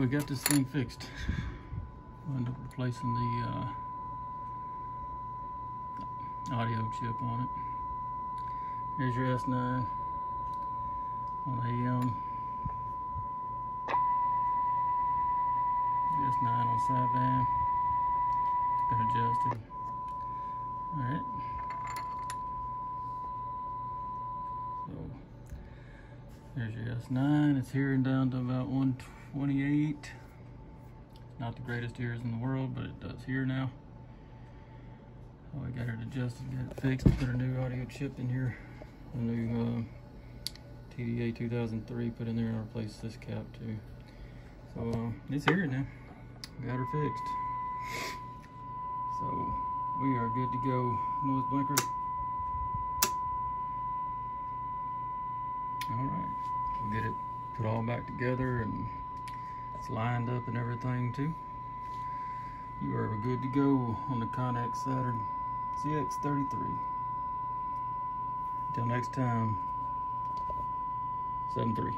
we got this thing fixed. We'll end up replacing the audio chip on it. Here's your S9 on AM. S9 on sideband. It's been adjusted. Alright. So there's your S9. It's hearing down to about 128. Not the greatest ears in the world, but it does hear now. So I got it adjusted, got it fixed, put a new audio chip in here. A new TDA 2003 put in there and replaced this cap too. So it's hearing now. Got her fixed. So we are good to go. Noise blinker. Alright. We'll get it put all back together and it's lined up and everything too. You are good to go on the Connex Saturn CX33. Until next time, 7-3.